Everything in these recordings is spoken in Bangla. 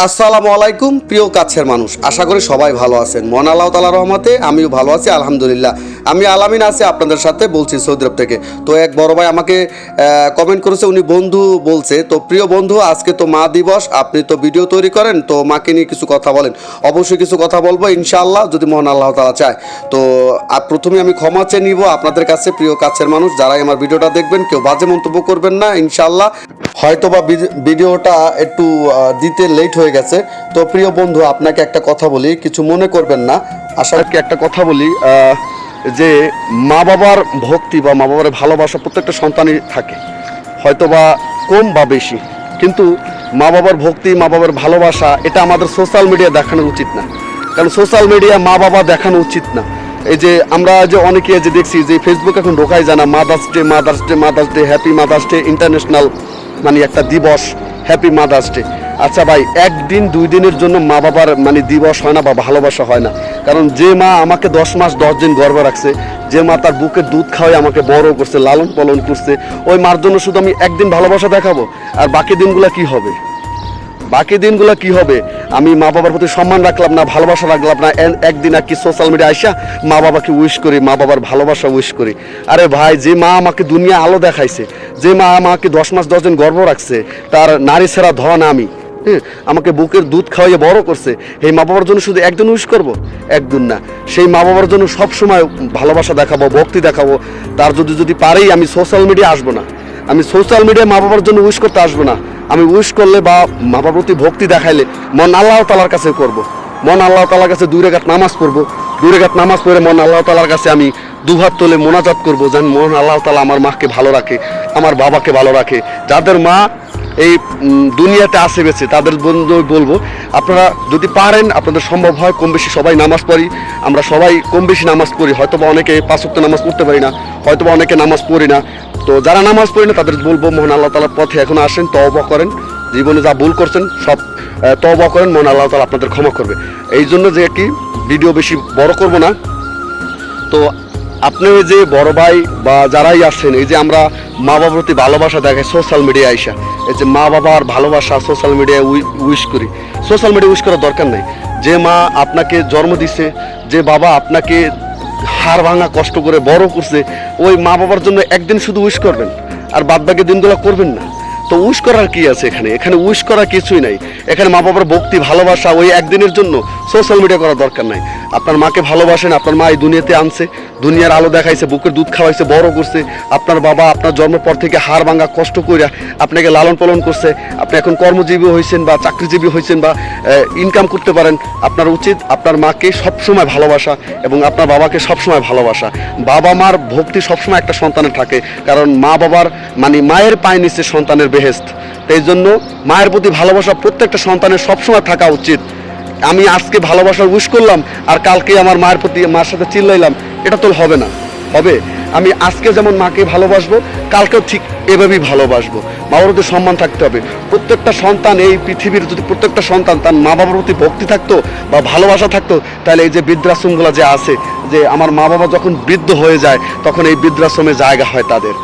আসসালামু আলাইকুম প্রিয় কাছের মানুষ, আশা করি সবাই ভালো আছেন। মহান আল্লাহ তাআলার রহমতে আমিও ভালো আছি, আলহামদুলিল্লাহ। আমি আলামিন আছি আপনাদের সাথে, বলছি সৌদি আরব থেকে। তো এক বড় ভাই আমাকে কমেন্ট করেছে, উনি বন্ধু বলছে। তো প্রিয় বন্ধু, আজকে তো মা দিবস, আপনি তো ভিডিও তৈরি করেন, তো মাকে নিয়ে কিছু কথা বলেন। অবশ্যই কিছু কথা বলবো ইনশাআল্লাহ, যদি মহান আল্লাহ তাআলা চায়। তো প্রথমে আমি ক্ষমা চেয়ে নিব আপনাদের কাছে, প্রিয় কাছের মানুষ যারাই আমার ভিডিওটা দেখবেন, কেউ বাজে মন্তব্য করবেন না ইনশাআল্লাহ। হয়তোবা ভিডিওটা একটু দিতে লেট হয়ে গেছে। তো প্রিয় বন্ধু, আপনাকে একটা কথা বলি, কিছু মনে করবেন না। আশাকে একটা কথা বলি, যে মা বাবার ভক্তি বা মা বাবার ভালোবাসা প্রত্যেকটা সন্তানই থাকে, হয়তোবা কম বা বেশি, কিন্তু মা বাবার ভক্তি, মা বাবার ভালোবাসা এটা আমাদের সোশ্যাল মিডিয়া দেখানো উচিত না। কারণ সোশ্যাল মিডিয়া মা বাবা দেখানো উচিত না। এই যে আমরা যে অনেকে যে দেখছি যে ফেসবুক এখন ঢোকাই যায় না, mother's day mother's day mother's day, happy mother's day, international মানে একটা দিবস, হ্যাপি মাদার্স ডে। আচ্ছা ভাই, একদিন দুই দিনের জন্য মা বাবার মানে দিবস হয় না বা ভালোবাসা হয় না। কারণ যে মা আমাকে 10 মাস 10 দিন গর্ভে রাখছে, যে মা তার বুকের দুধ খাওয়াই আমাকে বড় করছে, লালন পালন করছে, ওই মার জন্য শুধু আমি একদিন ভালোবাসা দেখাবো? আর বাকি দিনগুলো কি হবে? বাকি দিনগুলো কি হবে? আমি মা বাবার প্রতি সম্মান রাখলাম না, ভালোবাসা রাখলাম না, একদিন আর কি সোশ্যাল মিডিয়া আইসা মা বাবাকে উইশ করি, মা বাবার ভালোবাসা উইশ করি। আরে ভাই, যে মা আমাকে দুনিয়া আলো দেখাইছে, যে মা আমাকে 10 মাস 10 দিন গর্ভ রাখছে, তার নারী ছেঁড়া ধন আমি, আমাকে বুকের দুধ খাওয়াইয়ে বড় করছে, এই মা বাবার জন্য শুধু একদিন উইশ করব? একদিন না, সেই মা বাবার জন্য সব সময় ভালোবাসা দেখাবো, ভক্তি দেখাবো। তার যদি পারেই আমি সোশ্যাল মিডিয়া আসবো না, আমি সোশ্যাল মিডিয়ায় মা বাবার জন্য উইশ করতে আসবো না। আমি উইশ করলে বা মা বাবার প্রতি ভক্তি দেখাইলে মন আল্লাহ তাআলার কাছে করব। মন আল্লাহ তাআলার কাছে 2 রাকাত নামাজ পড়বো, 2 রাকাত নামাজ পড়ে মন আল্লাহ তাআলার কাছে আমি দুহাত তুলে মোনাজাত করবো, যেন মন আল্লাহ তাআলা আমার মাকে ভালো রাখে, আমার বাবাকে ভালো রাখে। যাদের মা এই দুনিয়াতে আসে বেঁচে, তাদের বন্ধু বলবো, আপনারা যদি পারেন, আপনাদের সম্ভব হয়, কম বেশি সবাই নামাজ পড়ি, আমরা সবাই কম বেশি নামাজ পড়ি। হয়তোবা অনেকে 5 ওয়াক্ত নামাজ পড়তে পারি না, হয়তোবা অনেকে নামাজ পড়ি না। তো যারা নামাজ পড়ি না তাদের বলবো, মহান আল্লাহ তাআলার পথে এখন আসেন, তওবা করেন, জীবনে যা ভুল করছেন সব তওবা করেন, মহান আল্লাহ তাআলা আপনাদের ক্ষমা করবে। এই জন্য যে কি ভিডিও বেশি বড় করব না। তো আপনি যে বড় ভাই বা যারাই আছেন, এই যে আমরা মা বাবার প্রতি ভালোবাসা দেখাই সোশ্যাল মিডিয়া আইসা, এই যে মা বাবার ভালোবাসা সোশ্যাল মিডিয়ায় উইশ করি, সোশ্যাল মিডিয়া উইশ করার দরকার নেই। যে মা আপনাকে জন্ম দিছে, যে বাবা আপনাকে হাড় ভাঙা কষ্ট করে বড় করছে, ওই মা বাবার জন্য একদিন শুধু উইশ করবেন, আর বাদ বাকি দিনগুলো করবেন না। তো উইশ করার কি আছে এখানে? এখানে উইশ করার কিছুই নাই। এখানে মা বাবার ভক্তি ভালোবাসা ওই একদিনের জন্য সোশ্যাল মিডিয়া করার দরকার নাই। আপনার মাকে ভালোবাসেন, আপনার মা এই দুনিয়াতে আনছে, দুনিয়ার আলো দেখাইছে, বুকের দুধ খাওয়াইছে, বড় করছে। আপনার বাবা আপনার জন্মের পর থেকে হাড় ভাঙা কষ্ট করে আপনাকে লালন পালন করছে। আপনি এখন কর্মজীবী হয়েছেন বা চাকরিজীবী হয়েছেন বা ইনকাম করতে পারেন, আপনার উচিত আপনার মাকে সবসময় ভালোবাসা এবং আপনার বাবাকে সবসময় ভালোবাসা। বাবা মার ভক্তি সবসময় একটা সন্তানের থাকে, কারণ মা বাবার মানে মায়ের পায়ে নিচে সন্তানের বেহেস্ত। এই জন্য মায়ের প্রতি ভালোবাসা প্রত্যেকটা সন্তানের সবসময় থাকা উচিত। আমি আজকে ভালোবাসা উইশ করলাম আর কালকে আমার মায়ের প্রতি মার সাথে চিল্লাইলাম, এটা তো হবে না। হবে আমি আজকে যেমন মাকে ভালোবাসবো, কালকেও ঠিক এভাবেই ভালোবাসবো। মা বাবার প্রতি সম্মান থাকতে হবে। প্রত্যেকটা সন্তান এই পৃথিবীর যদি প্রত্যেকটা সন্তান তার মা বাবার প্রতি ভক্তি থাকতো বা ভালোবাসা থাকতো, তাহলে এই যে বৃদ্ধাশ্রমগুলো যে আছে, যে আমার মা বাবা যখন বৃদ্ধ হয়ে যায় তখন এই বৃদ্ধাশ্রমে জায়গা হয় তাদের,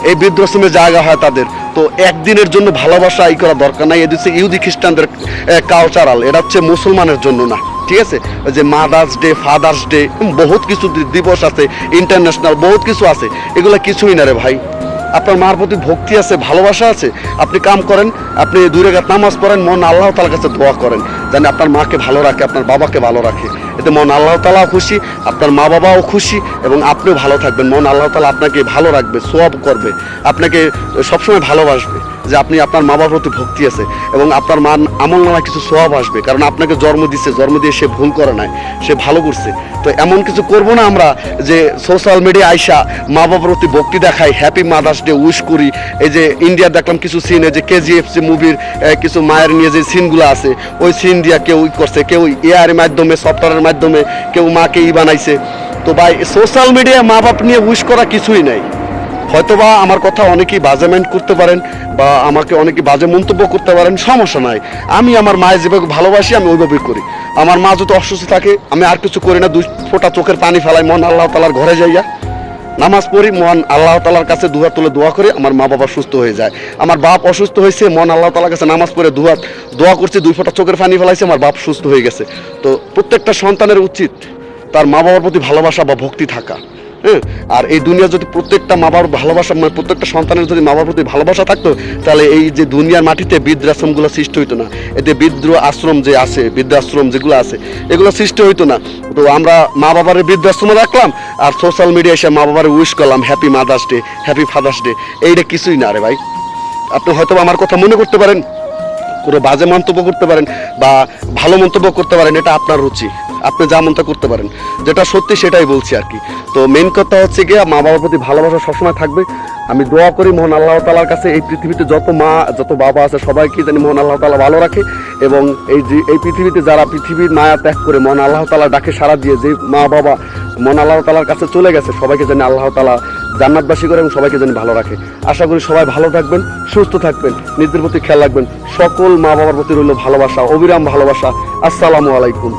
এই বৃদ্ধাশ্রমে জায়গা হয় তাদের। তো একদিনের জন্য ভালোবাসা এই করা দরকার নাই। এটা হচ্ছে ইহুদি খ্রিস্টানদের কালচারাল, এটা হচ্ছে মুসলমানের জন্য না। ঠিক আছে, ওই যে মাদার্স ডে, ফাদার্স ডে, বহুত কিছু দিবস আছে, ইন্টারন্যাশনাল বহুত কিছু আছে, এগুলো কিছুই না রে ভাই। আপনার মার প্রতি ভক্তি আছে, ভালোবাসা আছে, আপনি কাম করেন, আপনি 2 রাকাত নামাজ পড়েন, মন আল্লাহ তাআলার কাছে দোয়া করেন যেন আপনার মাকে ভালো রাখে, আপনার বাবাকে ভালো রাখে। এতে মন আল্লাহ তাআলাও খুশি, আপনার মা বাবাও খুশি এবং আপনিও ভালো থাকবেন। মন আল্লাহ তাআলা আপনাকে ভালো রাখবে, সোয়াব করবে, আপনাকে সবসময় ভালোবাসবে, যে আপনি আপনার মা বাবার প্রতি ভক্তি আছে এবং আপনার মা আমল নামায় কিছু সোয়াব আসবে, কারণ আপনাকে জন্ম দিচ্ছে, জন্ম দিয়ে সে ভুল করে নাই, সে ভালো করছে। তো এমন কিছু করব না আমরা যে সোশ্যাল মিডিয়া আইসা মা বাবার প্রতি ভক্তি দেখাই, হ্যাপি মাদার্স ডে উইশ করি। এই যে ইন্ডিয়া দেখলাম কিছু সিন, এই যে KGF মুভির কিছু মায়ের নিয়ে যে সিনগুলো আছে, ওই সিন দিয়া কেউ করছে, কেউ এআর মাধ্যমে, সফটওয়্যারের মাধ্যমে কেউ মাকে বানাইছে। তো ভাই সোশ্যাল মিডিয়ায় মা বাপ নিয়ে উইশ করা কিছুই নাই। হয়তোবা আমার কথা অনেকেই বাজে মাইন্ড করতে পারেন বা আমাকে অনেকে বাজে মন্তব্য করতে পারেন, সমস্যা নাই। আমি আমার মায়ের যেভাবে ভালোবাসি আমি ওইভাবেই করি। আমার মা যদি অসুস্থ থাকে আমি আর কিছু করি না, 2 ফোঁটা চোখের পানি ফেলাই, মন আল্লাহ তাআলার ঘরে যাইয়া নামাজ পড়ি, মহান আল্লাহ তাআলার কাছে দুহাত তুলে দোয়া করে আমার মা বাবা সুস্থ হয়ে যায়। আমার বাপ অসুস্থ হয়েছে, মহান আল্লাহ তাআলার কাছে নামাজ পড়ে দুহাত দোয়া করছে, 2 ফোঁটা চোখের পানি ফেলাইছে, আমার বাপ সুস্থ হয়ে গেছে। তো প্রত্যেকটা সন্তানের উচিত তার মা বাবার প্রতি ভালোবাসা বা ভক্তি থাকা। হ্যাঁ, আর এই দুনিয়া যদি প্রত্যেকটা মা বাবার ভালোবাসা, মানে প্রত্যেকটা সন্তানের যদি মা বাবার প্রতি ভালোবাসা থাকতো, তাহলে এই যে দুনিয়ার মাটিতে বৃদ্ধাশ্রমগুলো সৃষ্টি হইতো না। এতে আশ্রম যে আছে, বৃদ্ধাশ্রম যেগুলো আছে, এগুলো সৃষ্টি হইতো না। তো আমরা মা বাবার বৃদ্ধাশ্রমে রাখলাম আর সোশ্যাল মিডিয়া এসে মা বাবার উইশ করলাম happy mother's day, happy father's day. এইটা কিছুই না রে ভাই। আপনি হয়তো আমার কথা মনে করতে পারেন, কোনো বাজে মন্তব্য করতে পারেন বা ভালো মন্তব্য করতে পারেন, এটা আপনার রুচি, আপনি যা মন্তব্য করতে পারেন। যেটা সত্যি সেটাই বলছি আর কি। তো মেন কথা হচ্ছে গিয়ে মা বাবার প্রতি ভালোবাসা সবসময় থাকবে। আমি দোয়া করি মহান আল্লাহ তাআলার কাছে এই পৃথিবীতে যত মা যত বাবা আছে সবাইকে যেন মহান আল্লাহ তাআলা ভালো রাখে, এবং এই পৃথিবীতে যারা পৃথিবীর মায়া ত্যাগ করে মহান আল্লাহ তাআলার ডাকে সাড়া দিয়ে যে মা বাবা মহান আল্লাহ তাআলার কাছে চলে গেছে, সবাইকে যেন আল্লাহ তাআলা জান্নাতবাসী করে এবং সবাইকে যেন ভালো রাখে। আশা করি সবাই ভালো থাকবেন, সুস্থ থাকবেন, নিজেদের প্রতি খেয়াল রাখবেন। সকল মা বাবার প্রতি রইল ভালোবাসা, অবিরাম ভালোবাসা। আসসালামু আলাইকুম।